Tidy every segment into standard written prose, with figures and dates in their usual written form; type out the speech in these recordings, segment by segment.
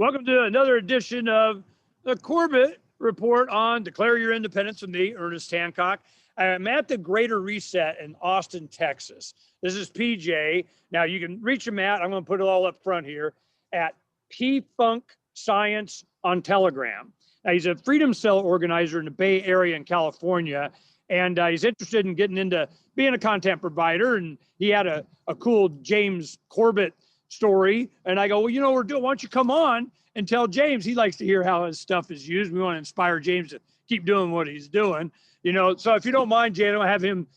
Welcome to another edition of the Corbett Report on Declare Your Independence with me, Ernest Hancock. I'm at the Greater Reset in Austin, Texas. This is PJ. Now you can reach him at, I'm going to put it all up front here, at P-Funk Science on Telegram. Now he's a Freedom Cell organizer in the Bay Area in California, and he's interested in getting into being a content provider. And he had a cool James Corbett story. And I go, well, you know, why don't you come on and tell James? He likes to hear how his stuff is used. We want to inspire James to keep doing what he's doing, you know. So if you don't mind, Jay, I'll have him,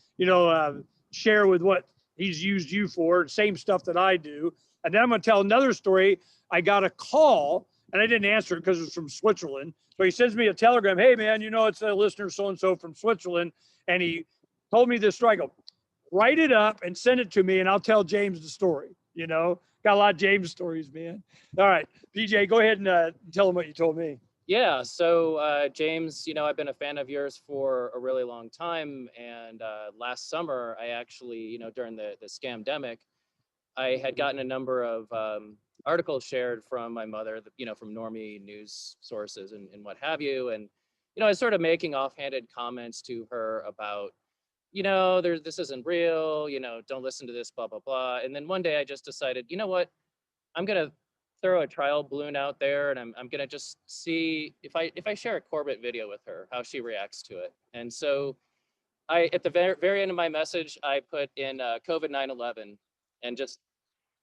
share with what he's used you for, same stuff that I do. And then I'm going to tell another story. I got a call and I didn't answer it because it was from Switzerland. So he sends me a telegram. Hey, man, you know, it's a listener so-and-so from Switzerland. And he told me this story. I go, write it up and send it to me and I'll tell James the story, you know. Got a lot of James stories, man. All right, PJ, go ahead and tell him what you told me. Yeah, so James, you know, I've been a fan of yours for a really long time. And last summer, I actually, you know, during the scamdemic, I had gotten a number of articles shared from my mother, you know, from normie news sources and what have you. And, you know, I was sort of making offhanded comments to her about, you know, this isn't real, you know, don't listen to this, blah, blah, blah. And then one day I just decided, you know what, I'm going to throw a trial balloon out there and I'm going to just see if I share a Corbett video with her, how she reacts to it. And so at the very end of my message, I put in COVID 9/11 and just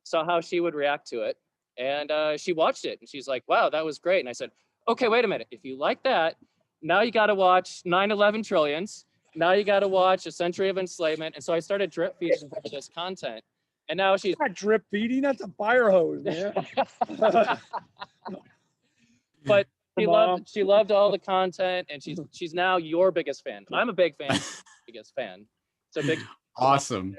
saw how she would react to it. And she watched it and she's like, wow, that was great. And I said, okay, wait a minute. If you like that, now you got to watch 9/11 Trillions. Now you got to watch A Century of Enslavement. And so I started drip feeding her this content. And now she's not drip feeding. That's a fire hose, man. But she loved all the content, and she's now your biggest fan. I'm a big fan, biggest fan. So big. Awesome.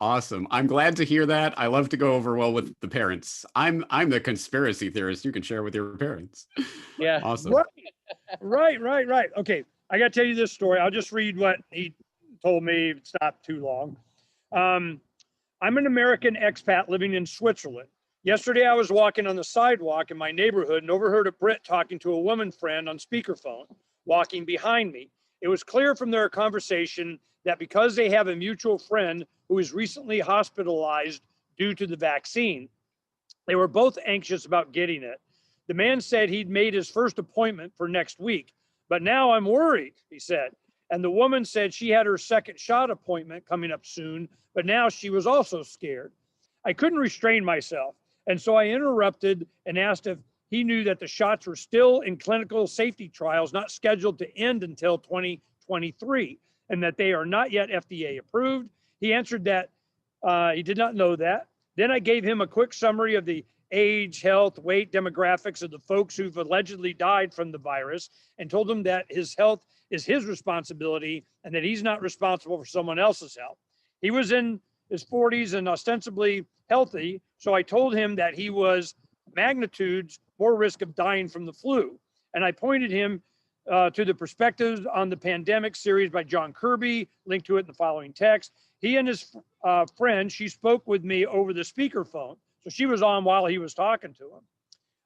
Awesome. I'm glad to hear that. I love to go over well with the parents. I'm the conspiracy theorist you can share with your parents. Yeah. Awesome. Right. Okay. I got to tell you this story. I'll just read what he told me. It's not too long. I'm an American expat living in Switzerland. Yesterday, I was walking on the sidewalk in my neighborhood and overheard a Brit talking to a woman friend on speakerphone, walking behind me. It was clear from their conversation that because they have a mutual friend who was recently hospitalized due to the vaccine, they were both anxious about getting it. The man said he'd made his first appointment for next week, but now I'm worried, he said. And the woman said she had her second shot appointment coming up soon, but now she was also scared. I couldn't restrain myself, and so I interrupted and asked if he knew that the shots were still in clinical safety trials, not scheduled to end until 2023, and that they are not yet FDA approved. He answered that he did not know that. Then I gave him a quick summary of the age, health, weight, demographics of the folks who've allegedly died from the virus and told him that his health is his responsibility and that he's not responsible for someone else's health. He was in his 40s and ostensibly healthy, so I told him that he was magnitudes more risk of dying from the flu. And I pointed him to the Perspectives on the Pandemic series by John Kirby, linked to it in the following text. He and his friend, she spoke with me over the speakerphone. So she was on while he was talking to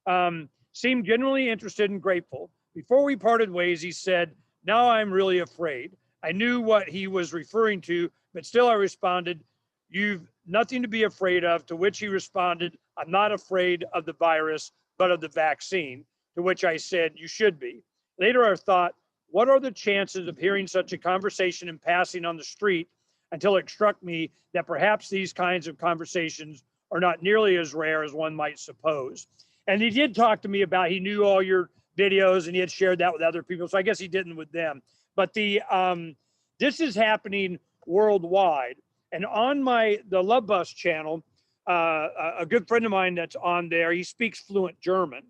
him. Seemed genuinely interested and grateful. Before we parted ways, he said, now I'm really afraid. I knew what he was referring to, but still I responded, you've nothing to be afraid of, to which he responded, I'm not afraid of the virus, but of the vaccine, to which I said, you should be. Later I thought, what are the chances of hearing such a conversation in passing on the street, until it struck me that perhaps these kinds of conversations are not nearly as rare as one might suppose. And he did talk to me about, he knew all your videos and he had shared that with other people. So I guess he didn't with them. But this is happening worldwide. And on the Love Bus channel, a good friend of mine that's on there, he speaks fluent German.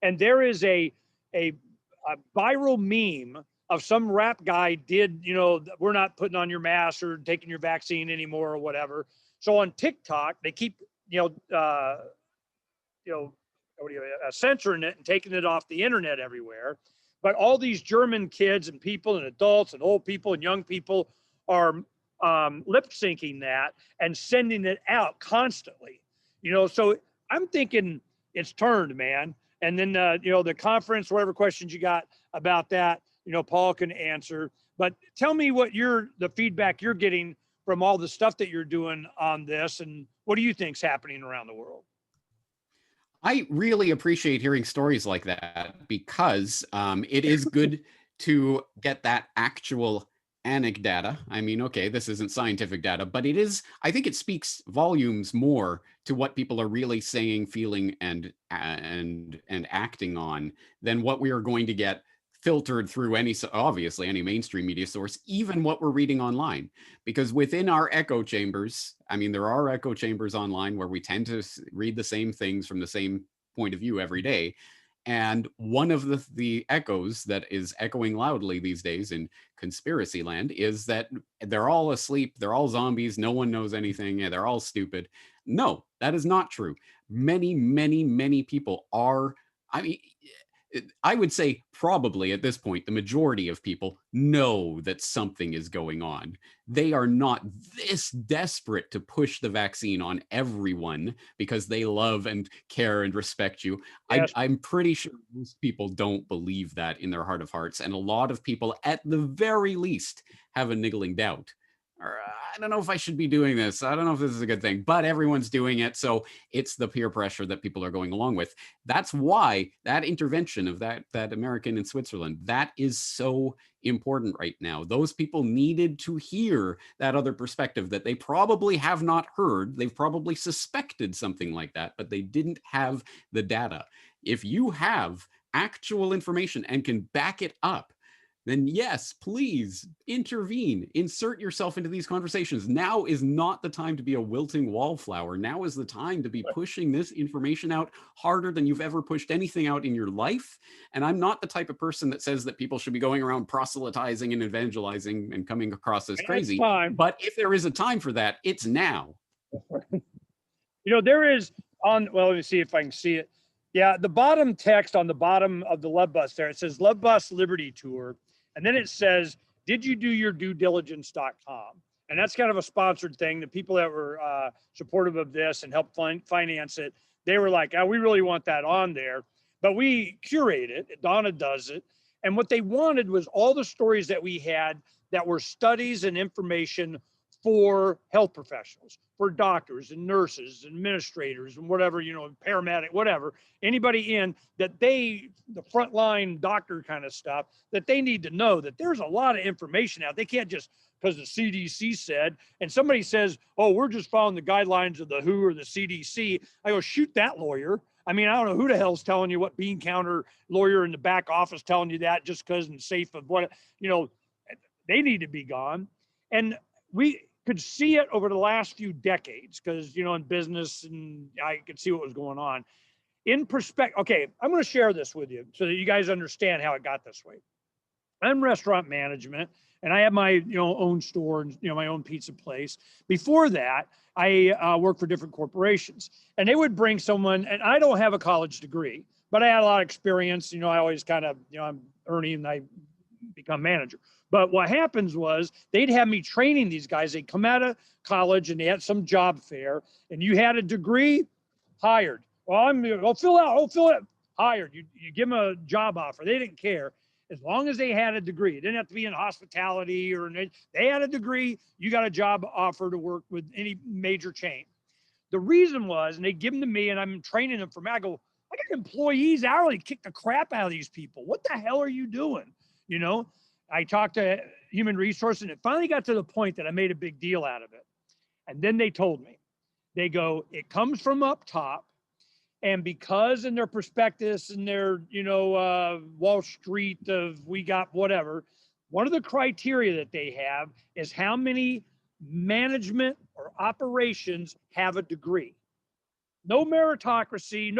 And there is a viral meme of some rap guy did, you know, we're not putting on your mask or taking your vaccine anymore or whatever. So on TikTok, they keep, censoring it and taking it off the internet everywhere. But all these German kids and people and adults and old people and young people are lip syncing that and sending it out constantly. You know, so I'm thinking it's turned, man. And then, the conference, whatever questions you got about that, Paul can answer. But tell me what the feedback you're getting from all the stuff that you're doing on this, and what do you think's happening around the world? I really appreciate hearing stories like that because it is good to get that actual anecdata. I mean, okay, this isn't scientific data, but I think it speaks volumes more to what people are really saying, feeling, and acting on than what we are going to get filtered through obviously any mainstream media source, even what we're reading online. Because within our echo chambers, I mean, there are echo chambers online where we tend to read the same things from the same point of view every day. And one of the echoes that is echoing loudly these days in conspiracy land is that they're all asleep, they're all zombies, no one knows anything, they're all stupid. No, that is not true. Many, many, many people are, I mean, I would say probably at this point, the majority of people know that something is going on. They are not this desperate to push the vaccine on everyone because they love and care and respect you. Yes. I'm pretty sure most people don't believe that in their heart of hearts. And a lot of people, at the very least, have a niggling doubt. Or, I don't know if I should be doing this. I don't know if this is a good thing, but everyone's doing it. So it's the peer pressure that people are going along with. That's why that intervention of that American in Switzerland, that is so important right now. Those people needed to hear that other perspective that they probably have not heard. They've probably suspected something like that, but they didn't have the data. If you have actual information and can back it up, then yes, please intervene, insert yourself into these conversations. Now is not the time to be a wilting wallflower. Now is the time to be pushing this information out harder than you've ever pushed anything out in your life. And I'm not the type of person that says that people should be going around proselytizing and evangelizing and coming across as crazy. But if there is a time for that, it's now. There is let me see if I can see it. Yeah, the bottom text on the bottom of the Love Bus there, it says Love Bus Liberty Tour. And then it says, did you do your due diligence.com? And that's kind of a sponsored thing. The people that were supportive of this and helped finance it, they were like, we really want that on there. But we curate it. Donna does it. And what they wanted was all the stories that we had that were studies and information for health professionals, for doctors and nurses, administrators and whatever, paramedic, whatever, anybody in that the frontline doctor kind of stuff that they need to know that there's a lot of information out. They can't just, because the CDC said, and somebody says, oh, we're just following the guidelines of the WHO or the CDC. I go, shoot that lawyer. I mean, I don't know who the hell's telling you what bean counter lawyer in the back office telling you that just because it's safe of what, they need to be gone. And we could see it over the last few decades because, in business, and I could see what was going on. In perspective, okay, I'm going to share this with you so that you guys understand how it got this way. I'm restaurant management, and I have my own store and my own pizza place. Before that, I worked for different corporations, and they would bring someone, and I don't have a college degree, but I had a lot of experience. I always kind of, I'm Ernie, and I become manager. But what happens was they'd have me training these guys. They'd come out of college and they had some job fair, and you had a degree, hired. Well, I'll fill it, hired. You give them a job offer. They didn't care. As long as they had a degree, it didn't have to be in hospitality or they had a degree, you got a job offer to work with any major chain. The reason was, and they give them to me and I'm training them I go, I got employees hourly kick the crap out of these people. What the hell are you doing? I talked to human resources, and it finally got to the point that I made a big deal out of it. And then they told me, they go, it comes from up top. And because in their prospectus and their, Wall Street of we got whatever, one of the criteria that they have is how many management or operations have a degree. No meritocracy,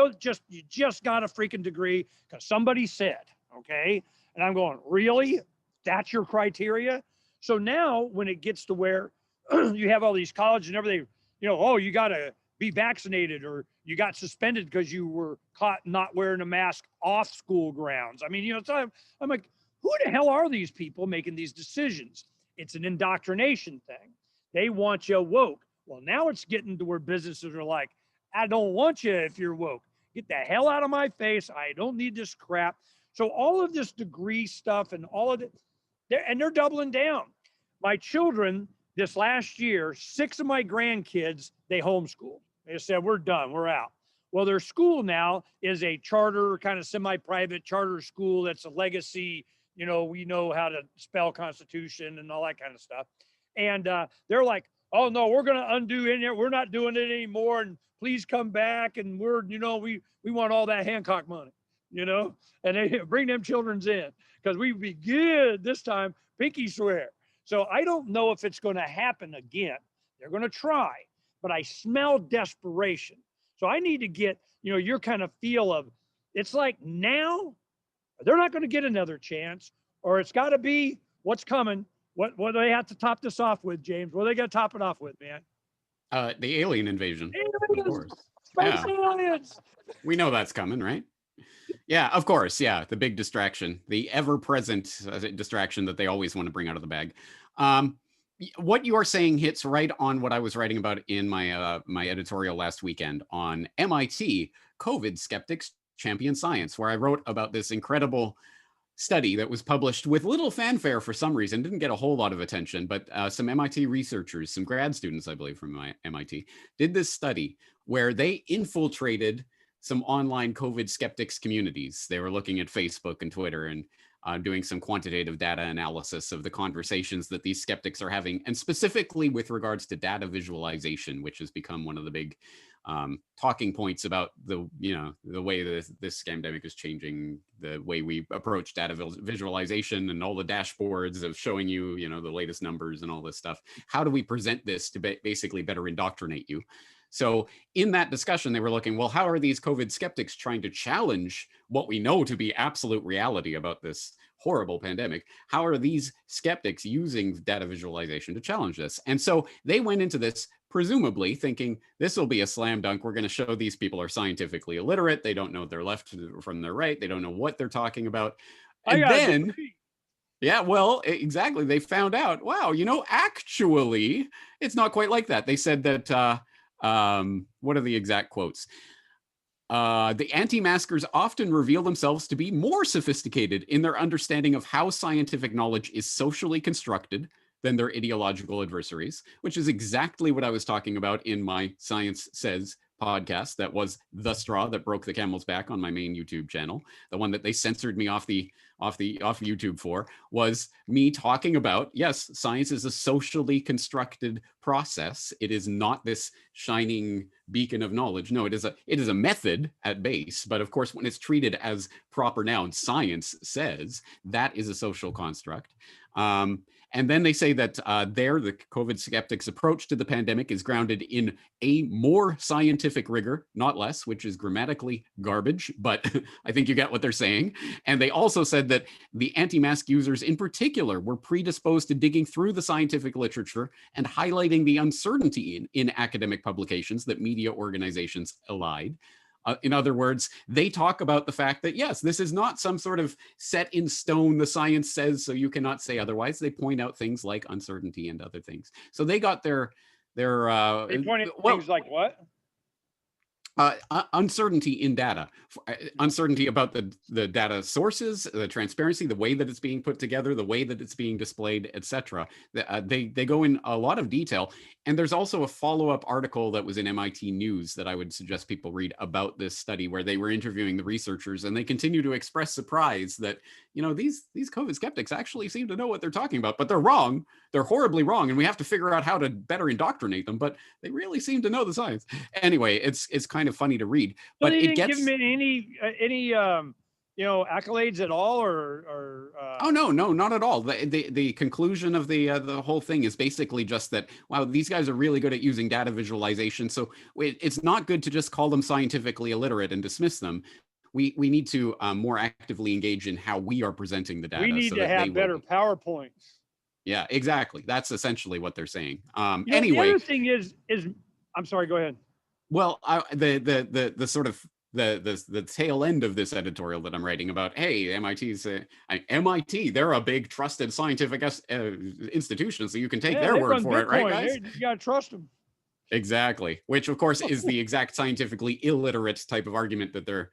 you just got a freaking degree because somebody said, okay? And I'm going, really? That's your criteria? So now when it gets to where you have all these colleges and everything, oh, you got to be vaccinated or you got suspended because you were caught not wearing a mask off school grounds. I mean, so I'm like, who the hell are these people making these decisions? It's an indoctrination thing. They want you woke. Well, now it's getting to where businesses are like, I don't want you if you're woke. Get the hell out of my face. I don't need this crap. So all of this degree stuff and all of it, they're doubling down. My children, this last year, 6 of my grandkids, they homeschooled. They said, we're done, we're out. Well, their school now is a charter, kind of semi-private charter school that's a legacy. You know, we know how to spell Constitution and all that kind of stuff. And they're like, oh no, we're going to undo in there. We're not doing it anymore. And please come back. And we're, you know, we want all that Hancock money, you know, and they bring them children's in because we be good this time, pinky swear. So I don't know if it's going to happen again. They're going to try, but I smell desperation. So I need to get, you know, your kind of feel of, it's like now they're not going to get another chance, or it's got to be what's coming. What do they have to top this off with, James? What are they going to top it off with, man? The alien invasion. Aliens! Of course. Space aliens! We know that's coming, right? Yeah, of course. Yeah, the big distraction, the ever-present distraction that they always want to bring out of the bag. What you are saying hits right on what I was writing about in my my editorial last weekend on MIT COVID skeptics champion science, where I wrote about this incredible study that was published with little fanfare for some reason, didn't get a whole lot of attention, but some MIT researchers, some grad students, I believe, from MIT, did this study where they infiltrated some online COVID skeptics communities. They were looking at Facebook and Twitter and doing some quantitative data analysis of the conversations that these skeptics are having, and specifically with regards to data visualization, which has become one of the big talking points about the way this scamdemic is changing the way we approach data visualization and all the dashboards of showing you, the latest numbers and all this stuff. How do we present this to basically better indoctrinate you? So in that discussion, they were looking, well, how are these COVID skeptics trying to challenge what we know to be absolute reality about this horrible pandemic? How are these skeptics using data visualization to challenge this? And so they went into this presumably thinking this will be a slam dunk. We're going to show these people are scientifically illiterate. They don't know their left from their right. They don't know what they're talking about. And then, yeah, well, exactly. They found out, wow, actually, it's not quite like that. They said that, what are the exact quotes? The anti-maskers often reveal themselves to be more sophisticated in their understanding of how scientific knowledge is socially constructed than their ideological adversaries, which is exactly what I was talking about in my Science Says podcast. That was the straw that broke the camel's back on my main YouTube channel. The one that they censored me off YouTube for was me talking about, yes, science is a socially constructed process. It is not this shining beacon of knowledge. No, it is a method at base. But of course, when it's treated as proper noun, science says, that is a social construct. And then they say that the COVID skeptics' approach to the pandemic is grounded in a more scientific rigor, not less, which is grammatically garbage, but I think you get what they're saying. And they also said that the anti-mask users in particular were predisposed to digging through the scientific literature and highlighting the uncertainty in academic publications that media organizations elide. In other words, they talk about the fact that, yes, this is not some sort of set in stone, the science says, so you cannot say otherwise. They point out things like uncertainty and other things. So they got their they pointed things like what? Uncertainty in data, uncertainty about the data sources, the transparency, the way that it's being put together, the way that it's being displayed, etc. They go in a lot of detail. And there's also a follow-up article that was in MIT News that I would suggest people read about this study, where they were interviewing the researchers, and they continue to express surprise that, these COVID skeptics actually seem to know what they're talking about, but they're wrong. They're horribly wrong, and we have to figure out how to better indoctrinate them, but they really seem to know the science. Anyway, it's kind of funny to read, but they it didn't gets give them any accolades at all, or oh no, not at all. The conclusion of the whole thing is basically just that, wow, these guys are really good at using data visualization, so it's not good to just call them scientifically illiterate and dismiss them. We need to more actively engage in how we are presenting the data. We need to have better PowerPoints. Yeah, exactly. That's essentially what they're saying. Anyway, the other thing is I'm sorry, go ahead. Well, the sort of the tail end of this editorial that I'm writing about, hey, MIT, they're a big trusted scientific institution, so you can take their word for it, right, guys? You gotta trust them. Exactly, which of course is the exact scientifically illiterate type of argument that they're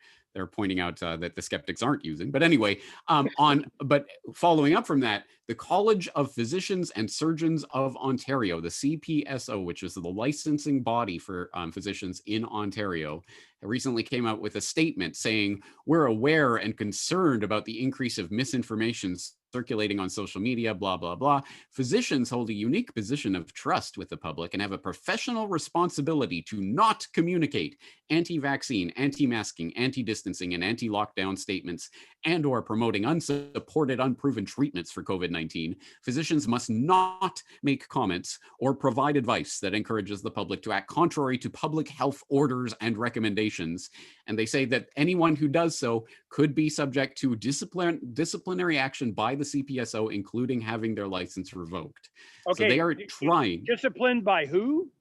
pointing out that the skeptics aren't using. But anyway, but following up from that, the College of Physicians and Surgeons of Ontario, the CPSO, which is the licensing body for physicians in Ontario, recently came out with a statement saying, we're aware and concerned about the increase of misinformation circulating on social media, blah, blah, blah. Physicians hold a unique position of trust with the public and have a professional responsibility to not communicate anti-vaccine, anti-masking, anti-distancing, and anti-lockdown statements and or promoting unsupported, unproven treatments for COVID-19. Physicians must not make comments or provide advice that encourages the public to act contrary to public health orders and recommendations. And they say that anyone who does so could be subject to disciplinary action by the CPSO, including having their license revoked. Okay. So they are trying. Disciplined by who?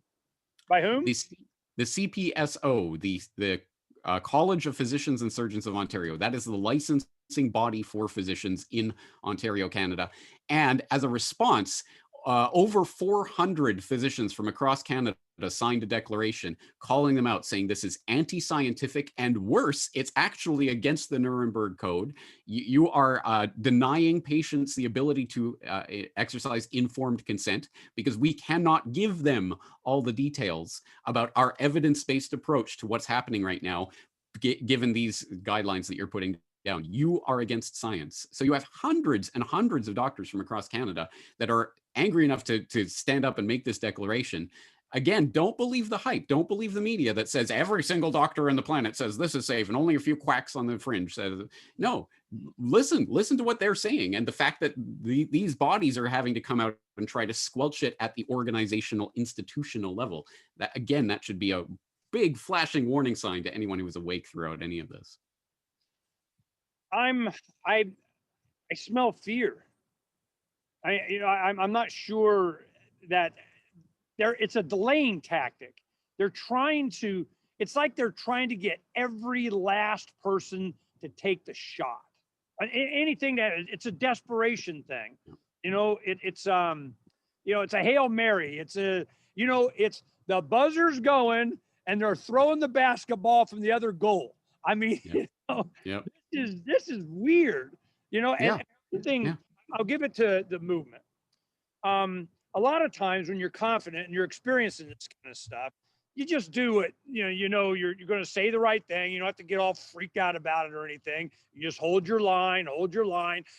By whom? The CPSO, the College of Physicians and Surgeons of Ontario. That is the licensing body for physicians in Ontario, Canada. And as a response, over 400 physicians from across Canada signed a declaration calling them out, saying this is anti-scientific, and worse, it's actually against the Nuremberg Code. You are denying patients the ability to exercise informed consent because we cannot give them all the details about our evidence-based approach to what's happening right now, given these guidelines that you're putting down. You are against science. So you have hundreds and hundreds of doctors from across Canada that are angry enough to stand up and make this declaration. Again, don't believe the hype. Don't believe the media that says every single doctor on the planet says this is safe and only a few quacks on the fringe says, no, listen to what they're saying. And the fact that these bodies are having to come out and try to squelch it at the organizational, institutional level, that again, that should be a big flashing warning sign to anyone who was awake throughout any of this. I smell fear. I'm not sure that it's a delaying tactic. It's like they're trying to get every last person to take the shot. Anything it's a desperation thing. It's a Hail Mary. It's the buzzer's going and they're throwing the basketball from the other goal. I mean, Yep. This is weird, and everything. I'll give it to the movement. A lot of times when you're confident and you're experiencing this kind of stuff, you just do it. You're going to say the right thing. You don't have to get all freaked out about it or anything. You just hold your line.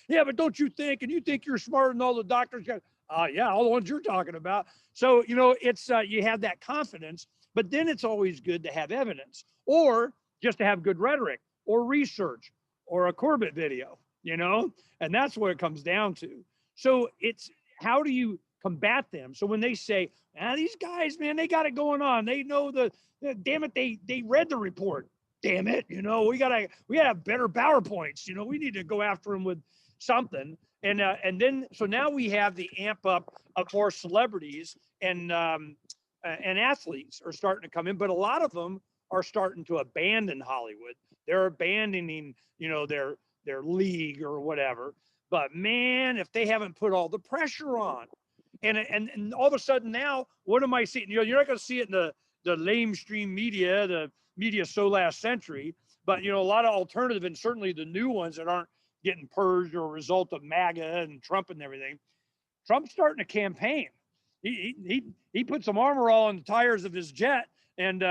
Yeah, but don't you think? And you think you're smarter than all the doctors? Yeah, all the ones you're talking about. So, it's you have that confidence, but then it's always good to have evidence or just to have good rhetoric or research or a Corbett video, and that's what it comes down to. So it's how do you combat them? So when they say, these guys, man, they got it going on. They know damn it, they read the report. Damn it, we gotta have better PowerPoints. We need to go after them with something. And then so now we have the amp up of more celebrities and athletes are starting to come in, but a lot of them are starting to abandon Hollywood. They're abandoning, their league or whatever. But man, if they haven't put all the pressure on, and all of a sudden now, what am I seeing? You're not going to see it in the lamestream media, the media so last century, but a lot of alternative and certainly the new ones that aren't getting purged or a result of MAGA and Trump and everything. Trump's starting a campaign. He put some armor all on the tires of his jet, and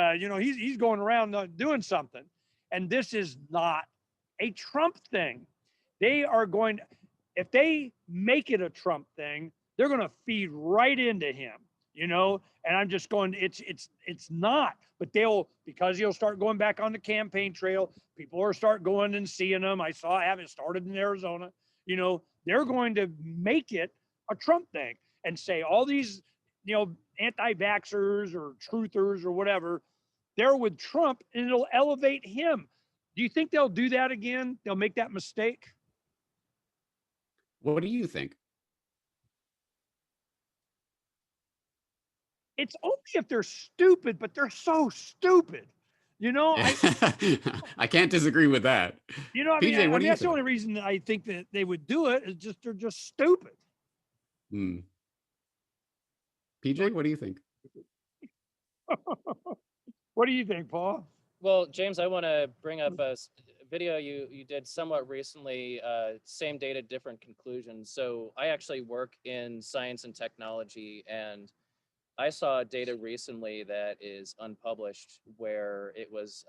he's going around doing something. And this is not a Trump thing. They are going, if they make it a Trump thing, they're going to feed right into him, and I'm just going, it's not, but because he'll start going back on the campaign trail, people will start going and seeing him. I haven't started in Arizona, they're going to make it a Trump thing and say all these, anti-vaxxers or truthers or whatever, they're with Trump and it'll elevate him. Do you think they'll do that again? They'll make that mistake? What do you think? It's only if they're stupid, but they're so stupid. I can't disagree with that. PJ, what do you that's think? the only reason I think that they would do it is just they're just stupid. PJ, what do you think? What do you think, Paul? Well, James, I want to bring up a video you did somewhat recently, same data, different conclusions. So I actually work in science and technology, and I saw data recently that is unpublished where it was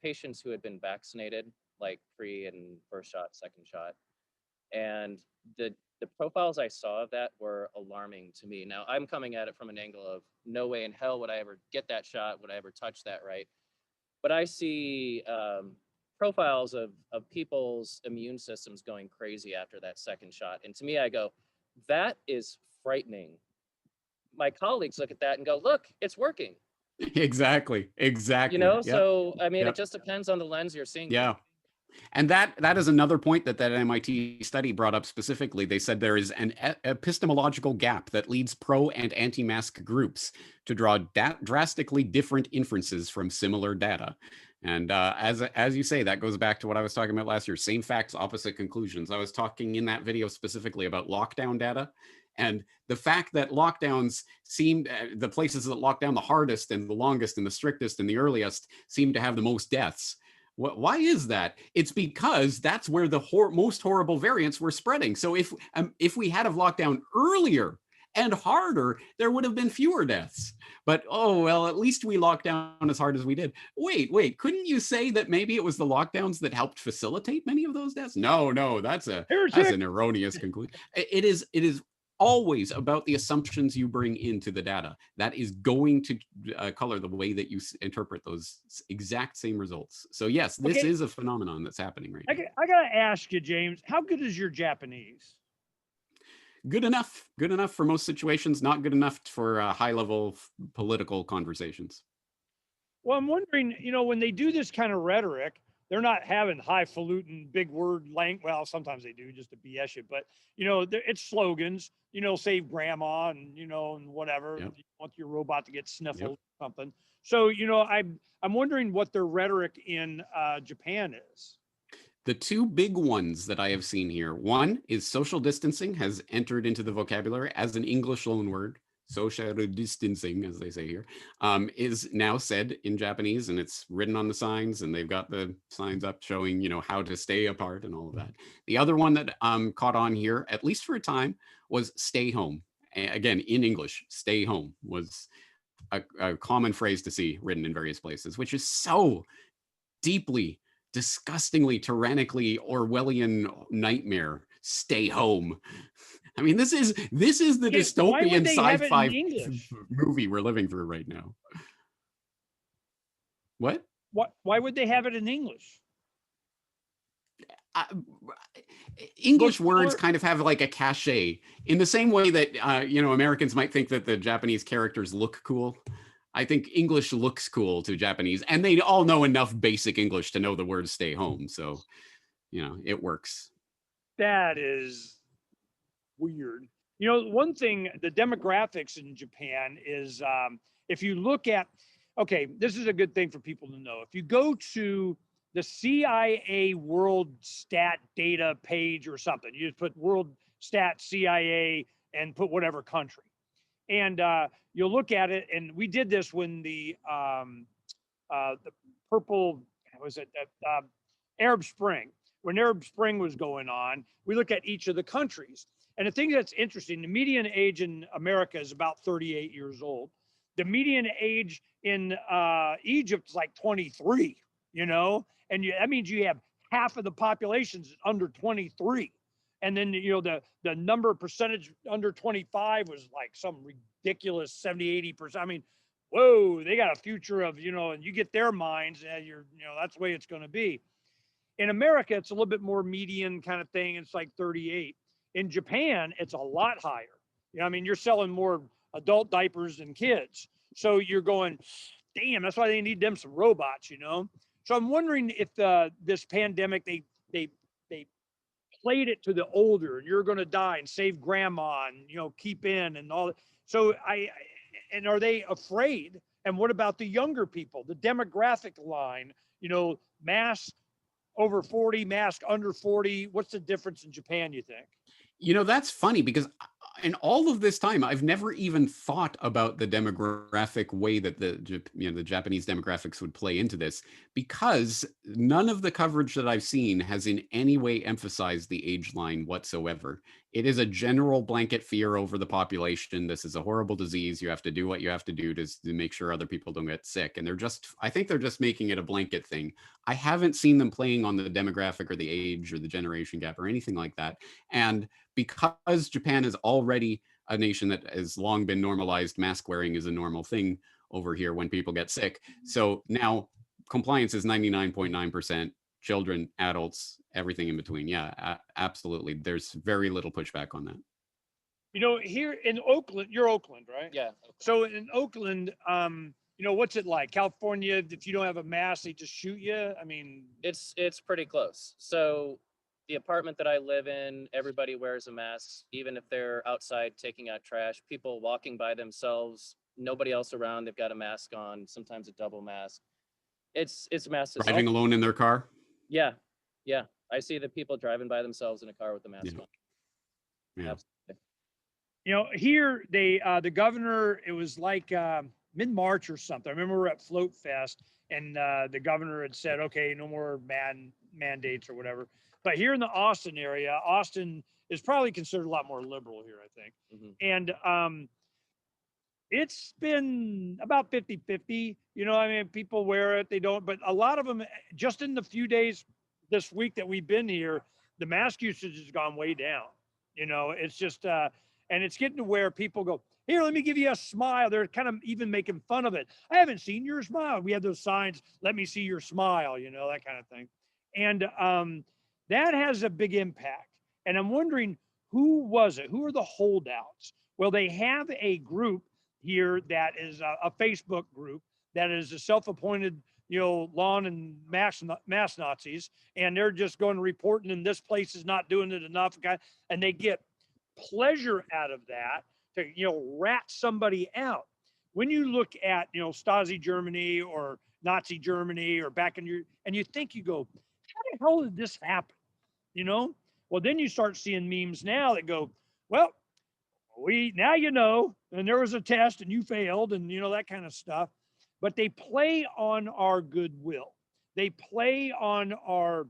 patients who had been vaccinated, like pre and first shot, second shot. And the profiles I saw of that were alarming to me. Now, I'm coming at it from an angle of no way in hell would I ever get that shot, would I ever touch that, right? But I see profiles of people's immune systems going crazy after that second shot. And to me, I go, that is frightening. My colleagues look at that and go, look, it's working. Exactly. You Exactly. know, Yep. so I mean, Yep. it just depends on the lens you're seeing. Yeah. And that is another point that MIT study brought up specifically. They said there is an epistemological gap that leads pro and anti-mask groups to draw drastically different inferences from similar data. And as you say, that goes back to what I was talking about last year: same facts, opposite conclusions. I was talking in that video specifically about lockdown data, and the fact that lockdowns seemed the places that locked down the hardest and the longest and the strictest and the earliest seem to have the most deaths. Why is that? It's because that's where the most horrible variants were spreading. So if we had a lockdown earlier and harder, there would have been fewer deaths. But oh well, at least we locked down as hard as we did. Wait, couldn't you say that maybe it was the lockdowns that helped facilitate many of those deaths? No, that's an erroneous conclusion. It is always about the assumptions you bring into the data. That is going to color the way that you interpret those exact same results. So yes, this is a phenomenon that's happening right now. I gotta ask you, James, how good is your Japanese? Good enough for most situations, not good enough for high level political conversations. Well, I'm wondering, when they do this kind of rhetoric, they're not having highfalutin big word language. Well, sometimes they do just to BS you, but it's slogans, save grandma and and whatever. Yep. You want your robot to get sniffled or something. So, I'm wondering what their rhetoric in Japan is. The two big ones that I have seen here, one is social distancing has entered into the vocabulary as an English loanword. Social distancing, as they say here, is now said in Japanese, and it's written on the signs, and they've got the signs up showing, how to stay apart and all of that. The other one that caught on here, at least for a time, was stay home. Again, in English, stay home was a common phrase to see written in various places, which is so deeply, disgustingly, tyrannically Orwellian nightmare. Stay home. I mean, this is the dystopian sci-fi movie we're living through right now. What? Why would they have it in English? English words kind of have like a cachet in the same way that Americans might think that the Japanese characters look cool. I think English looks cool to Japanese, and they all know enough basic English to know the word stay home. So, it works. That is weird. One thing, the demographics in Japan is if you look at, this is a good thing for people to know. If you go to the CIA World Stat Data page or something, you just put World Stat CIA and put whatever country. And you'll look at it, and we did this when the purple, was it Arab Spring? When Arab Spring was going on, we look at each of the countries. And the thing that's interesting, the median age in America is about 38 years old. The median age in Egypt is like 23, and that means you have half of the population is under 23. And then, the number percentage under 25 was like some ridiculous 70, 80%. I mean, whoa, they got a future of, and you get their minds, and that's the way it's going to be. In America, it's a little bit more median kind of thing. It's like 38. In Japan, it's a lot higher. You're selling more adult diapers than kids. So you're going, damn, that's why they need them some robots, So I'm wondering if this pandemic, they played it to the older, and you're going to die, and save grandma, and keep in and all that. So and are they afraid? And what about the younger people, the demographic line, mask over 40, mask under 40? What's the difference in Japan, you think? That's funny because in all of this time, I've never even thought about the demographic way that the Japanese demographics would play into this, because none of the coverage that I've seen has in any way emphasized the age line whatsoever. It is a general blanket fear over the population. This is a horrible disease. You have to do what you have to do to make sure other people don't get sick. And I think they're just making it a blanket thing. I haven't seen them playing on the demographic or the age or the generation gap or anything like that. And because Japan is already a nation that has long been normalized, mask wearing is a normal thing over here when people get sick. So now compliance is 99.9%, children, adults, everything in between. Yeah, absolutely. There's very little pushback on that. Here in Oakland, you're Oakland, right? Yeah. So in Oakland, what's it like? California, if you don't have a mask, they just shoot you. I mean, It's pretty close. So the apartment that I live in, everybody wears a mask, even if they're outside taking out trash. People walking by themselves, nobody else around, they've got a mask on, sometimes a double mask. It's massive. Driving alone in their car? Yeah. I see the people driving by themselves in a car with the mask on. Yeah. Absolutely. Here the governor, it was like mid-March or something. I remember we were at Float Fest, and the governor had said, okay, no more mandates or whatever. But here in the Austin area, Austin is probably considered a lot more liberal here, I think. Mm-hmm. And it's been about 50-50. I mean, people wear it, they don't, but a lot of them, just in the few days this week that we've been here, the mask usage has gone way down. It's just, and it's getting to where people go, here, let me give you a smile. They're kind of even making fun of it. I haven't seen your smile. We have those signs, let me see your smile, that kind of thing. And that has a big impact. And I'm wondering, who was it? Who are the holdouts? Well, they have a group here that is a Facebook group that is a self-appointed, lawn and mass Nazis, and they're just going and reporting, and this place is not doing it enough, and they get pleasure out of that to rat somebody out. When you look at Stasi Germany or Nazi Germany or back in and you think, you go, how the hell did this happen? Well, then you start seeing memes now that go, well, now and there was a test and you failed, and that kind of stuff. But they play on our goodwill. They play on our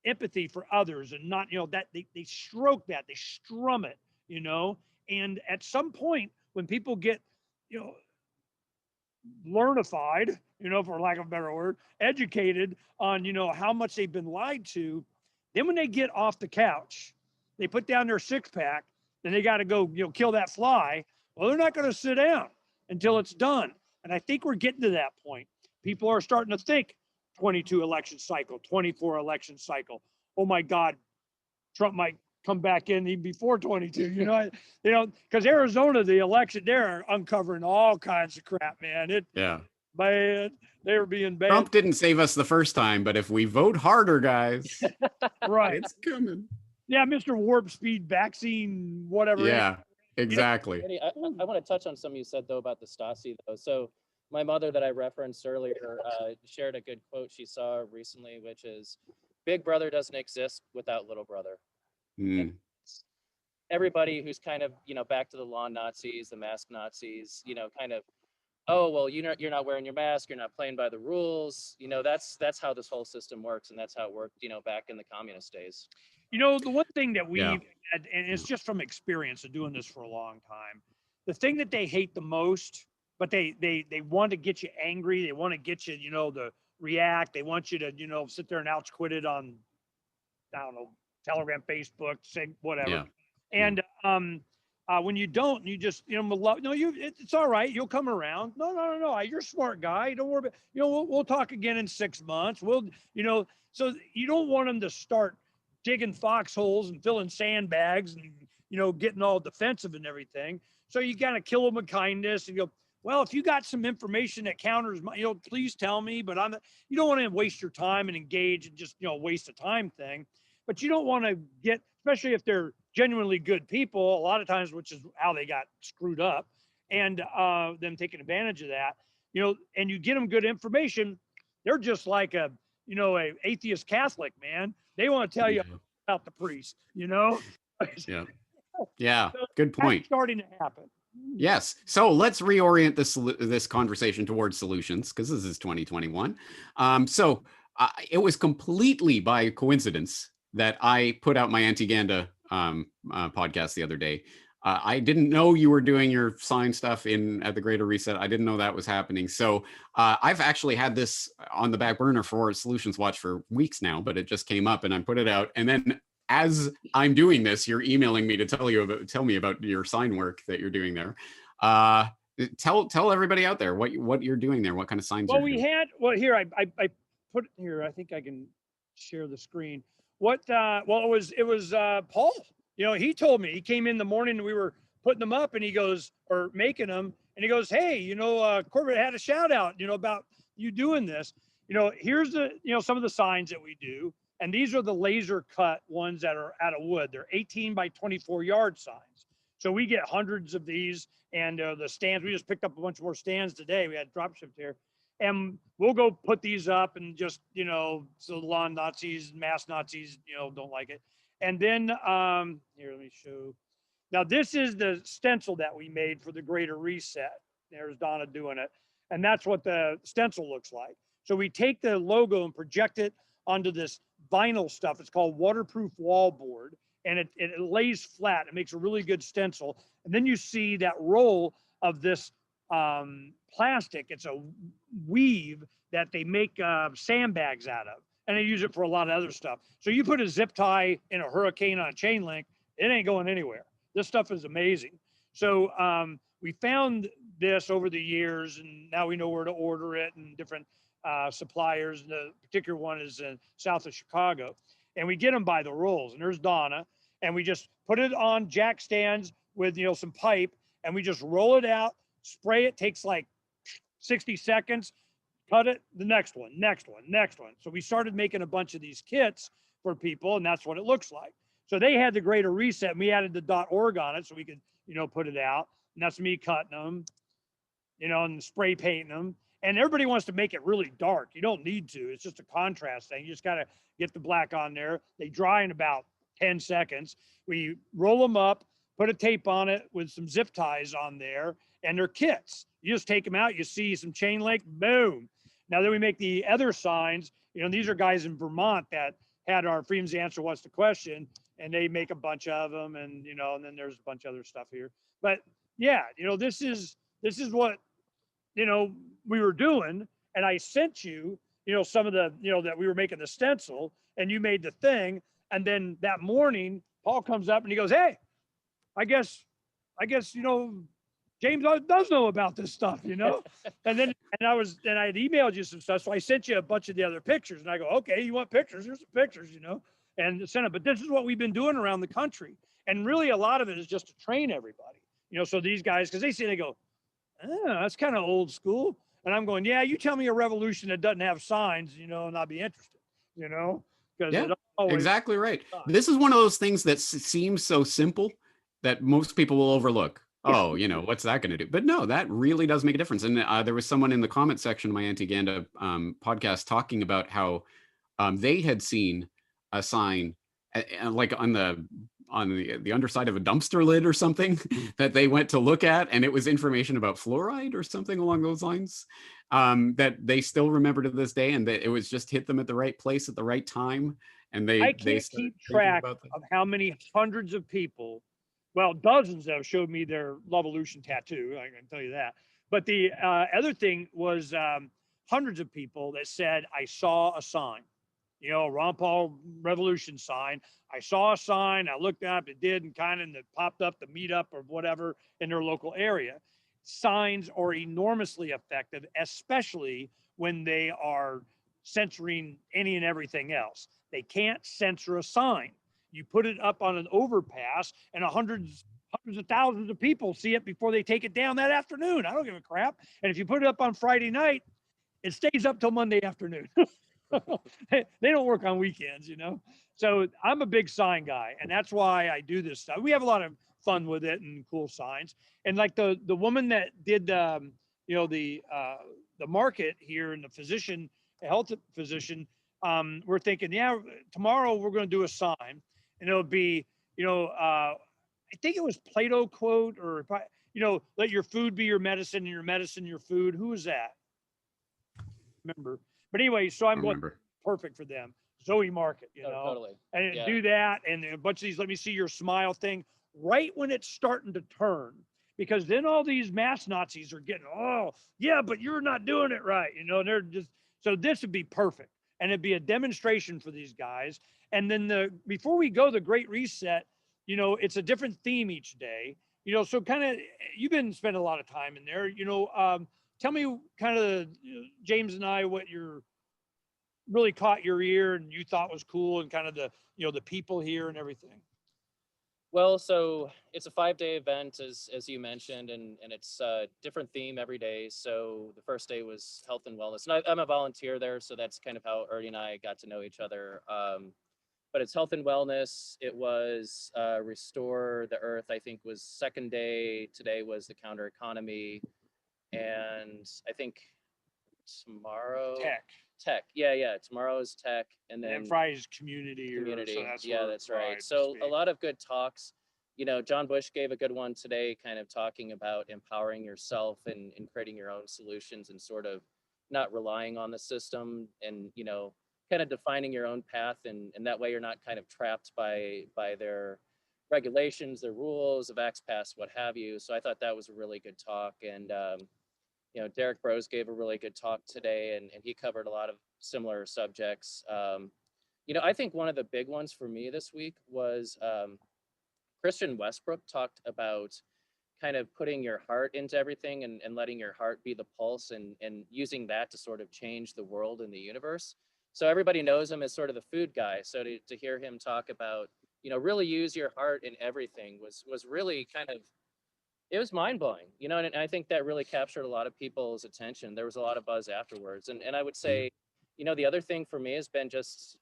empathy for others, and not that they stroke that, they strum it, and at some point when people get learnified, for lack of a better word, educated on how much they've been lied to, then when they get off the couch, they put down their six-pack, and they got to go kill that fly. Well, they're not going to sit down until it's done. And I think we're getting to that point. People are starting to think 22 election cycle, 24 election cycle. Oh my God, Trump might come back in even before 22, because Arizona, the election, they're uncovering all kinds of crap, man. Man, they were being bad. Trump didn't save us the first time, but if we vote harder, guys, right, it's coming. Yeah, Mr. Warp Speed vaccine, whatever. Yeah, exactly. I want to touch on something you said, though, about the Stasi, though. So my mother that I referenced earlier shared a good quote she saw recently, which is, Big Brother doesn't exist without Little Brother. Everybody who's kind of, back to the lawn Nazis, the mask Nazis, kind of, oh, well, you're not wearing your mask, you're not playing by the rules. That's how this whole system works. And that's how it worked, back in the communist days. The one thing that we, and it's just from experience of doing this for a long time, the thing that they hate the most, but they want to get you angry. They want to get you, to react. They want you to, sit there and ouch quit it on, I don't know, Telegram, Facebook, say whatever. Yeah. And when you don't, you just, it's all right. You'll come around. No. You're a smart guy. Don't worry about, we'll talk again in 6 months. So you don't want them to start digging foxholes and filling sandbags and, getting all defensive and everything. So you got to kill them with kindness and go, well, if you got some information that counters my, please tell me, but you don't want to waste your time and engage and just, waste a time thing. But you don't want to get, especially if they're genuinely good people, a lot of times, which is how they got screwed up, and them taking advantage of that, and you get them good information. They're just like a atheist Catholic, man. They want to tell you about the priest, Yeah. Yeah, So good that's point. starting to happen. Yes. So let's reorient this conversation towards solutions, because this is 2021. It was completely by coincidence that I put out my Antiganda podcast the other day. I didn't know you were doing your sign stuff at the Greater Reset. I didn't know that was happening. So I've actually had this on the back burner for Solutions Watch for weeks now, but it just came up and I put it out. And then as I'm doing this, you're emailing me to tell me about your sign work that you're doing there. Tell everybody out there what you're doing there, what kind of signs Well, you're doing. here I put it here. I think I can share the screen. Well, it was Paul. He told me, he came in the morning and we were putting them up and he goes, or making them, and he goes, hey, Corbett had a shout out, about you doing this. Here's some of the signs that we do. And these are the laser cut ones that are out of wood. They're 18 by 24 yard signs. So we get hundreds of these, and the stands, we just picked up a bunch more stands today. We had drop shipped here. And we'll go put these up and just, so the lawn Nazis, mass Nazis, don't like it. And then, here, let me show. Now, this is the stencil that we made for the Greater Reset. There's Donna doing it. And that's what the stencil looks like. So we take the logo and project it onto this vinyl stuff. It's called waterproof wall board, and it lays flat. It makes a really good stencil. And then you see that roll of this plastic. It's a weave that they make sandbags out of, and they use it for a lot of other stuff. So you put a zip tie in a hurricane on a chain link, it ain't going anywhere. This stuff is amazing. So we found this over the years, and now we know where to order it and different suppliers. The particular one is in south of Chicago, and we get them by the rolls. And there's Donna, and we just put it on jack stands with some pipe, and we just roll it out, spray it. Takes like 60 seconds. Cut it. The next one, next one, next one. So we started making a bunch of these kits for people, and that's what it looks like. So they had the Greater Reset, and we added the .org on it so we could put it out. And that's me cutting them, and spray painting them. And everybody wants to make it really dark. You don't need to. It's just a contrast thing. You just got to get the black on there. They dry in about 10 seconds. We roll them up, put a tape on it with some zip ties on there, and they're kits. You just take them out. You see some chain link, boom. Now then we make the other signs. These are guys in Vermont that had our Freedom's Answer What's the Question, and they make a bunch of them, and and then there's a bunch of other stuff here. But yeah, this is what we were doing, and I sent you, some of the, that we were making the stencil, and you made the thing, and then that morning, Paul comes up and he goes, "Hey, I guess, James does know about this stuff, and then I had emailed you some stuff, so I sent you a bunch of the other pictures, and I go, okay, you want pictures? Here's some pictures, and sent it. But this is what we've been doing around the country, and really a lot of it is just to train everybody, so these guys, because they go, oh, that's kind of old school. And I'm going, yeah, you tell me a revolution that doesn't have signs, and I'll be interested, because yeah, exactly right. This is one of those things that seems so simple that most people will overlook. Oh, what's that going to do? But no, that really does make a difference. And there was someone in the comment section of my Antiganda podcast talking about how they had seen a sign like on the underside of a dumpster lid or something that they went to look at, and it was information about fluoride or something along those lines, that they still remember to this day, and that it was just hit them at the right place at the right time. And I can't keep track of how many hundreds of people, well, dozens that have showed me their Lovolution tattoo, I can tell you that. But the other thing was hundreds of people that said, I saw a sign, Ron Paul Revolution sign. I saw a sign, I looked up, it did, and it popped up the meetup or whatever in their local area. Signs are enormously effective, especially when they are censoring any and everything else. They can't censor a sign. You put it up on an overpass, and hundreds of thousands of people see it before they take it down that afternoon. I don't give a crap. And if you put it up on Friday night, it stays up till Monday afternoon. They don't work on weekends, So I'm a big sign guy, and that's why I do this stuff. We have a lot of fun with it and cool signs. And like the woman that did the market here, and the health physician, we're thinking, yeah, tomorrow we're going to do a sign, and it'll be, I think it was Plato quote, or if I, let your food be your medicine and your medicine your food. Who was that? Remember? But anyway, so I'm going Remember. perfect for them. Zoe Market, Oh, totally. and Yeah. do that, and a bunch of these. Let me see your smile thing right when it's starting to turn, because then all these mass Nazis are getting, oh yeah, but you're not doing it right, and they're just, so this would be perfect, and it'd be a demonstration for these guys. And then before we go, the Great Reset, it's a different theme each day, so kind of, you've been spending a lot of time in there, tell me kind of, James and I, what you're really caught your ear and you thought was cool, and kind of the people here and everything. Well, so it's a 5-day event, as you mentioned, and it's a different theme every day. So the first day was health and wellness, and I'm a volunteer there, so that's kind of how Ernie and I got to know each other. But it's health and wellness. It was restore the earth, I think, was second day. Today was the counter economy, and I think tomorrow tech. Yeah, tomorrow is tech, and then Friday's community. community. So that's Yeah, that's right. So a lot of good talks. John Bush gave a good one today, kind of talking about empowering yourself and creating your own solutions, and sort of not relying on the system, and kind of defining your own path, and that way you're not kind of trapped by their regulations, their rules of Pass, what have you. So I thought that was a really good talk. And Derek Bros gave a really good talk today, and he covered a lot of similar subjects. I think one of the big ones for me this week was Christian Westbrook talked about kind of putting your heart into everything, and letting your heart be the pulse, and using that to sort of change the world and the universe. So everybody knows him as sort of the food guy. So to hear him talk about, really use your heart in everything was really kind of, it was mind blowing, and I think that really captured a lot of people's attention. There was a lot of buzz afterwards. And I would say, the other thing for me has been just,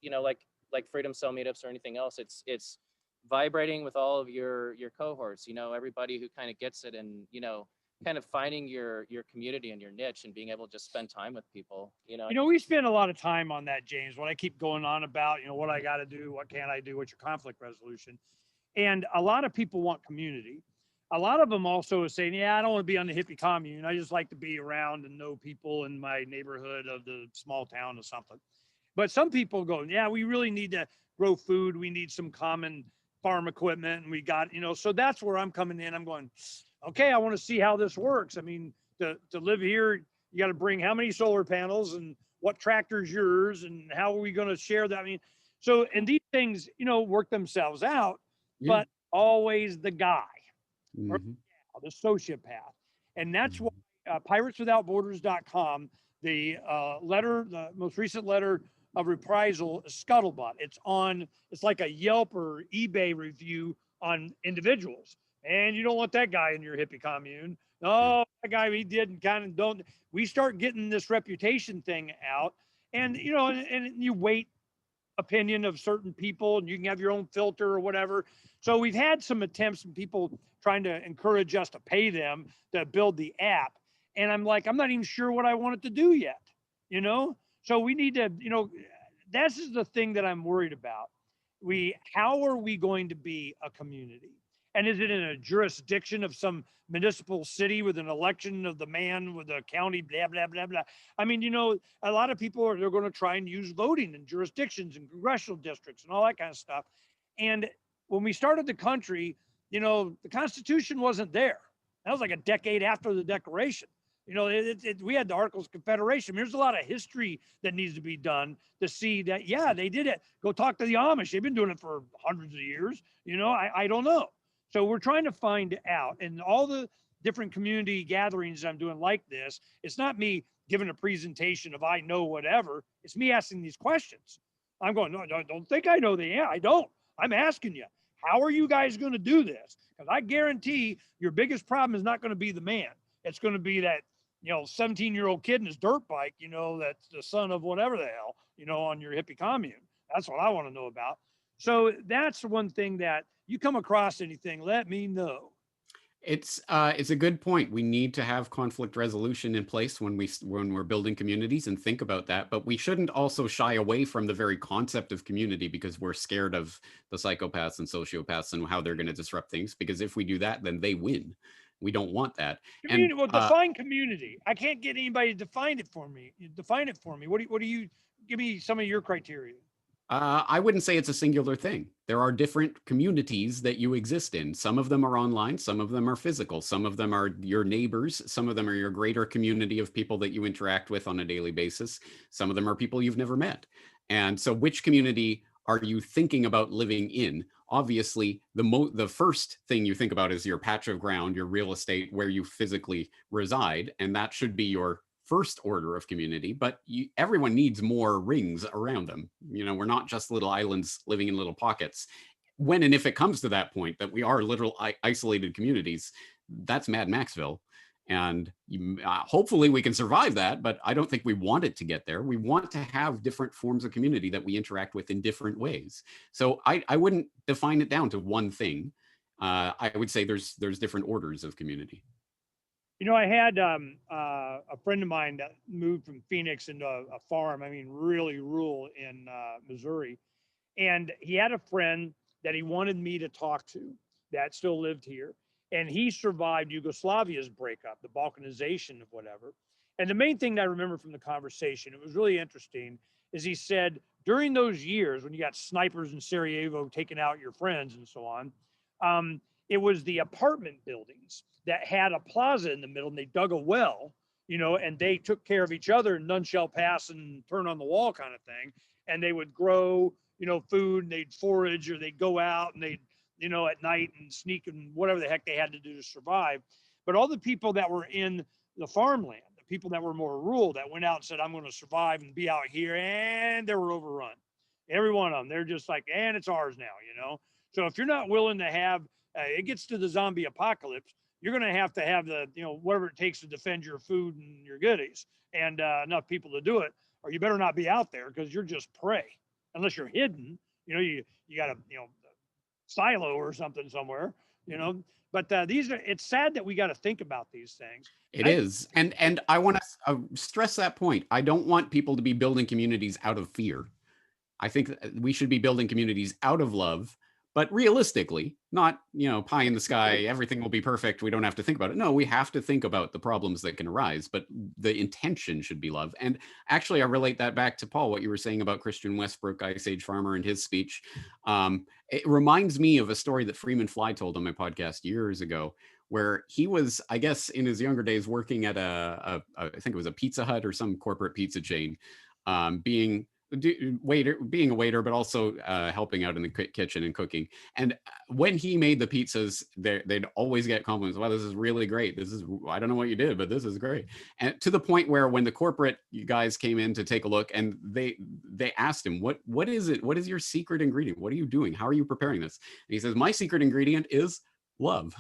like Freedom Cell meetups or anything else, it's vibrating with all of your cohorts, everybody who kind of gets it, and, kind of finding your community and your niche, and being able to just spend time with people, we spend a lot of time on that, James. What I keep going on about, what I got to do, what can I do, what's your conflict resolution? And a lot of people want community. A lot of them also are saying, yeah, I don't want to be on the hippie commune. I just like to be around and know people in my neighborhood of the small town or something. But some people go, yeah, we really need to grow food. We need some common farm equipment. And we got, so that's where I'm coming in. I'm going, okay, I want to see how this works. I mean, to live here, you got to bring how many solar panels, and what tractor's yours, and how are we going to share that? I mean, so, and these things, work themselves out, but always the guy, or the sociopath. And that's why pirateswithoutborders.com, the most recent letter of reprisal, Scuttlebutt. It's like a Yelp or eBay review on individuals. And you don't want that guy in your hippie commune. Oh, that guy, he did, and kind of don't. We start getting this reputation thing out, and and you wait opinion of certain people, and you can have your own filter or whatever. So we've had some attempts and people trying to encourage us to pay them to build the app. And I'm like, I'm not even sure what I want it to do yet, So we need to, this is the thing that I'm worried about. How are we going to be a community? And is it in a jurisdiction of some municipal city with an election of the man with the county, blah, blah, blah, blah. I mean, a lot of people they're going to try and use voting in jurisdictions and congressional districts and all that kind of stuff. And when we started the country, the Constitution wasn't there. That was like a decade after the Declaration. We had the Articles of Confederation. There's a lot of history that needs to be done to see that, yeah, they did it. Go talk to the Amish. They've been doing it for hundreds of years. I don't know. So we're trying to find out, and all the different community gatherings I'm doing like this, it's not me giving a presentation of I know whatever. It's me asking these questions. I'm going, no, don't think I know the answer. I don't. I'm asking you, how are you guys going to do this? Because I guarantee your biggest problem is not going to be the man. It's going to be that 17-year-old kid in his dirt bike, that's the son of whatever the hell, on your hippie commune. That's what I want to know about. So that's one thing that you come across anything, let me know. It's a good point. We need to have conflict resolution in place when we're building communities and think about that. But we shouldn't also shy away from the very concept of community because we're scared of the psychopaths and sociopaths and how they're going to disrupt things. Because if we do that, then they win. We don't want that. Community. And Well, define community. I can't get anybody to define it for me. Define it for me. What do you give me some of your criteria? I wouldn't say it's a singular thing. There are different communities that you exist in. Some of them are online, some of them are physical, some of them are your neighbors, some of them are your greater community of people that you interact with on a daily basis. Some of them are people you've never met. And so, which community are you thinking about living in? Obviously, the first thing you think about is your patch of ground, your real estate, where you physically reside, and that should be your first order of community, but everyone needs more rings around them. We're not just little islands living in little pockets. When and if it comes to that point that we are literal isolated communities, that's Mad Maxville. And hopefully we can survive that, but I don't think we want it to get there. We want to have different forms of community that we interact with in different ways. So I wouldn't define it down to one thing. I would say there's different orders of community. I had a friend of mine that moved from Phoenix into a farm. I mean, really rural in Missouri, and he had a friend that he wanted me to talk to that still lived here, and he survived Yugoslavia's breakup, the balkanization of whatever. And the main thing that I remember from the conversation, it was really interesting, is he said during those years when you got snipers in Sarajevo taking out your friends and so on, it was the apartment buildings that had a plaza in the middle, and they dug a well, and they took care of each other, and none shall pass and turn on the wall kind of thing. And they would grow, food, and they'd forage, or they'd go out and they'd, at night and sneak and whatever the heck they had to do to survive. But all the people that were in the farmland, the people that were more rural, that went out and said, I'm going to survive and be out here, and they were overrun. Every one of them, they're just like, and it's ours now. So if you're not willing to have, it gets to the zombie apocalypse, you're going to have the, whatever it takes to defend your food and your goodies, and enough people to do it, or you better not be out there because you're just prey, unless you're hidden. You got a, silo or something somewhere, But it's sad that we got to think about these things. It is. And I want to stress that point. I don't want people to be building communities out of fear. I think we should be building communities out of love, but realistically, not, pie in the sky, everything will be perfect, we don't have to think about it. No, we have to think about the problems that can arise, but the intention should be love. And actually, I relate that back to Paul, what you were saying about Christian Westbrook, Ice Age Farmer, and his speech. It reminds me of a story that Freeman Fly told on my podcast years ago, where he was, I guess, in his younger days working at I think it was a Pizza Hut or some corporate pizza chain, being a waiter, but also helping out in the kitchen and cooking. And when he made the pizzas, they'd always get compliments. Wow, this is really great. I don't know what you did, but this is great. And to the point where when the corporate guys came in to take a look, and they asked him, what is it? What is your secret ingredient? What are you doing? How are you preparing this? And he says, my secret ingredient is love.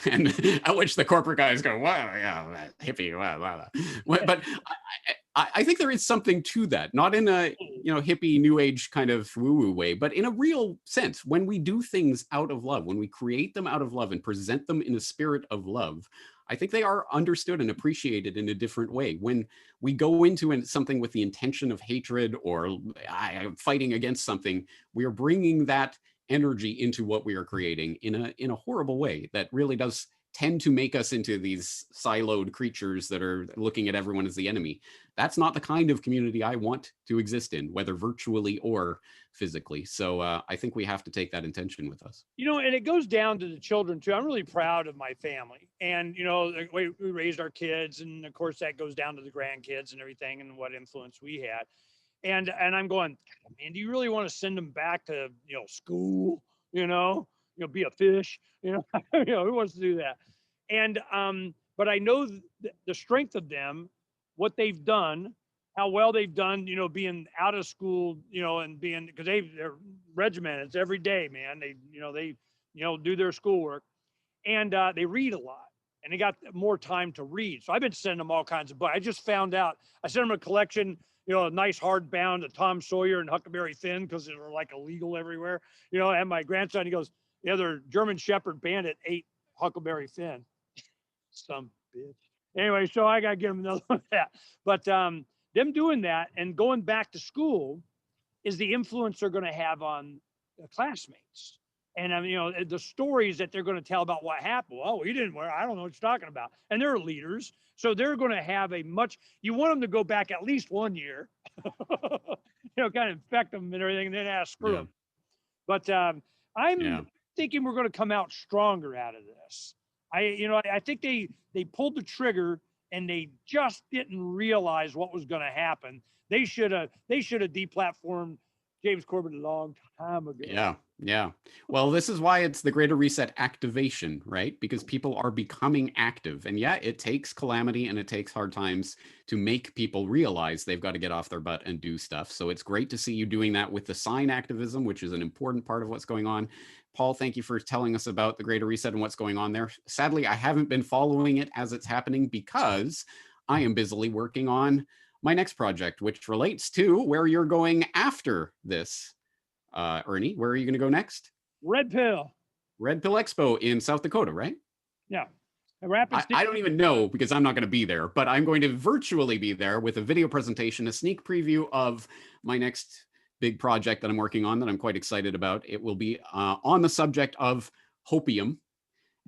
And at which the corporate guys go, wow, yeah, hippie, wow. But I think there is something to that, not in a hippie new age kind of woo-woo way, but in a real sense. When we do things out of love, when we create them out of love and present them in a spirit of love, I think they are understood and appreciated in a different way. When we go into something with the intention of hatred or fighting against something, we are bringing that energy into what we are creating in a horrible way that really does tend to make us into these siloed creatures that are looking at everyone as the enemy. That's not the kind of community I want to exist in, whether virtually or physically. So I think we have to take that intention with us. And it goes down to the children too. I'm really proud of my family, and the way we raised our kids, and of course that goes down to the grandkids and everything, and what influence we had. And I'm going, man, do you really want to send them back to school? Be a fish. Who wants to do that? And but I know the strength of them, what they've done, how well they've done. Being out of school, and being, because they're regimented. It's every day, man. They do their schoolwork, and they read a lot, and they got more time to read. So I've been sending them all kinds of books. I just found out I sent them a collection, a nice hardbound of Tom Sawyer and Huckleberry Finn, because they're like illegal everywhere. And my grandson, he goes, the other German Shepherd Bandit ate Huckleberry Finn. Some bitch. Anyway, so I got to get him another one of that. But them doing that and going back to school is the influence they're going to have on the classmates. And the stories that they're going to tell about what happened. Oh, he didn't wear. I don't know what you're talking about. And they're leaders, so they're going to have you want them to go back at least 1 year, kind of infect them and everything, and then screw them. But I'm thinking we're going to come out stronger out of this. I think they pulled the trigger and they just didn't realize what was going to happen. They should have deplatformed James Corbett a long time ago. Yeah. Well, this is why it's the Greater Reset activation, right? Because people are becoming active. And it takes calamity and it takes hard times to make people realize they've got to get off their butt and do stuff. So it's great to see you doing that with the sign activism, which is an important part of what's going on. Paul, thank you for telling us about the Greater Reset and what's going on there. Sadly, I haven't been following it as it's happening because I am busily working on my next project, which relates to where you're going after this. Ernie, where are you going to go next? Red Pill Expo in South Dakota, right? Yeah. I don't even know because I'm not going to be there, but I'm going to virtually be there with a video presentation, a sneak preview of my next big project that I'm working on that I'm quite excited about. It will be on the subject of hopium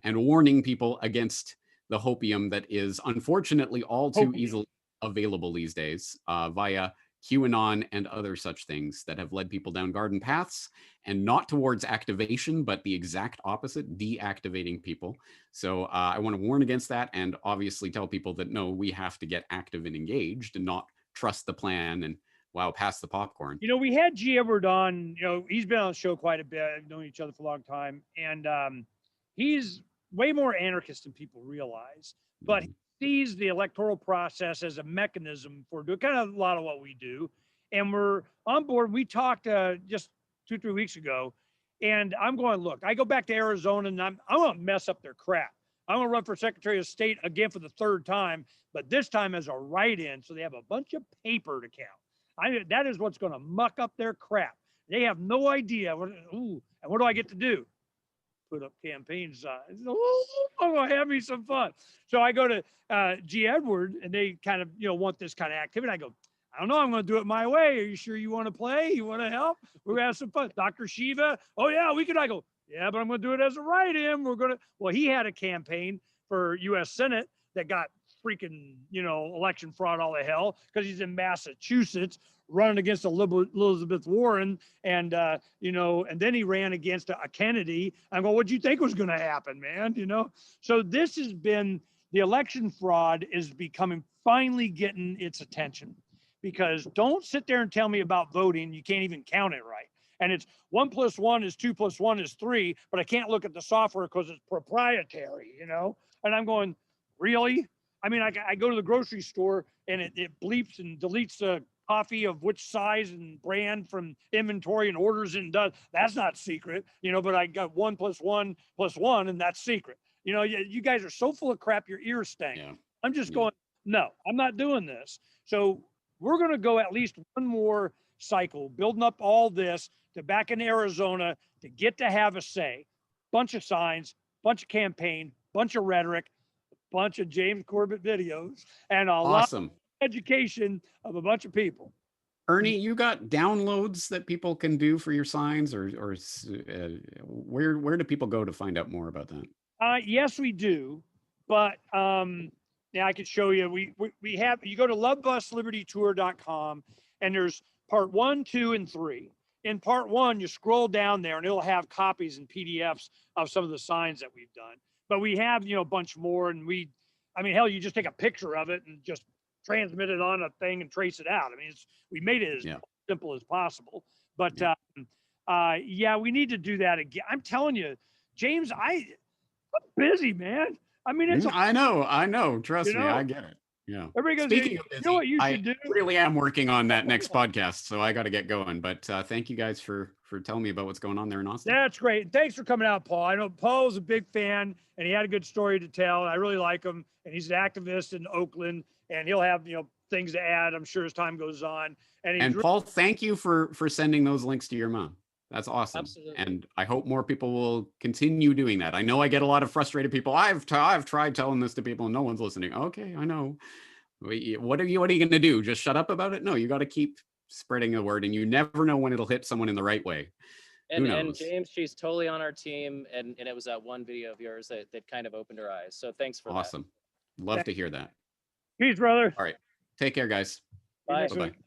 and warning people against the hopium that is unfortunately all too easily available these days via QAnon and other such things that have led people down garden paths and not towards activation, but the exact opposite, deactivating people. So I want to warn against that and obviously tell people that, no, we have to get active and engaged and not trust the plan and pass the popcorn. We had G. Edward on, he's been on the show quite a bit. I've known each other for a long time. And he's way more anarchist than people realize. But he sees the electoral process as a mechanism for doing kind of a lot of what we do. And we're on board. We talked just 2-3 weeks ago. And I'm going, look, I go back to Arizona and I'm going to mess up their crap. I'm going to run for Secretary of State again for the 3rd time, but this time as a write-in. So they have a bunch of paper to count. That is what's going to muck up their crap. They have no idea. And what do I get to do? Put up campaign signs. I'm going to have me some fun. So I go to G. Edward, and they kind of, want this kind of activity. I go, I don't know. I'm going to do it my way. Are you sure you want to play? You want to help? We're going to have some fun. Dr. Shiva. Oh, yeah, we could. I go, yeah, but I'm going to do it as a write-in. He had a campaign for U.S. Senate that got freaking, election fraud all the hell because he's in Massachusetts running against Elizabeth Warren and then he ran against a Kennedy. I'm going, what'd you think was going to happen, man? So this has been, the election fraud is finally getting its attention because don't sit there and tell me about voting. You can't even count it right. And it's 1 + 1 is 2 + 1 is 3, but I can't look at the software because it's proprietary, and I'm going, really? I mean, I go to the grocery store and it bleeps and deletes the coffee of which size and brand from inventory and orders and does. That's not secret, but I got 1 + 1 + 1 and that's secret. You guys are so full of crap, your ears stink. Yeah. I'm just going, no, I'm not doing this. So we're going to go at least one more cycle, building up all this to back in Arizona to get to have a say. Bunch of signs, bunch of campaign, bunch of rhetoric, bunch of James Corbett videos, and a lot of education of a bunch of people. Ernie, you got downloads that people can do for your signs, or where do people go to find out more about that? Yes, we do, but I could show you. We have, you go to lovebuslibertytour.com, and there's part 1, 2, and 3. In part 1, you scroll down there, and it'll have copies and PDFs of some of the signs that we've done. But we have, a bunch more, and hell, you just take a picture of it and just transmit it on a thing and trace it out. We made it as simple as possible. But we need to do that again. I'm telling you, James, I'm busy, man. I know. Trust me, I get it. Yeah. Everybody goes, Speaking of busy, what you should do? I really am working on that next podcast, so I got to get going. But thank you guys for telling me about what's going on there in Austin. That's great. And thanks for coming out, Paul. I know Paul's a big fan, and he had a good story to tell. And I really like him. And he's an activist in Oakland, and he'll have things to add, I'm sure, as time goes on. And Paul, thank you for sending those links to your mom. That's awesome. Absolutely. And I hope more people will continue doing that. I know I get a lot of frustrated people. I've tried telling this to people and no one's listening. Okay, I know. What are you going to do? Just shut up about it? No, you got to keep spreading the word, and you never know when it'll hit someone in the right way. Who knows? And James, she's totally on our team, and it was that one video of yours that kind of opened her eyes. So thanks for Awesome. Love to hear that. Peace, brother. All right. Take care, guys. Bye. Next Bye-bye. week.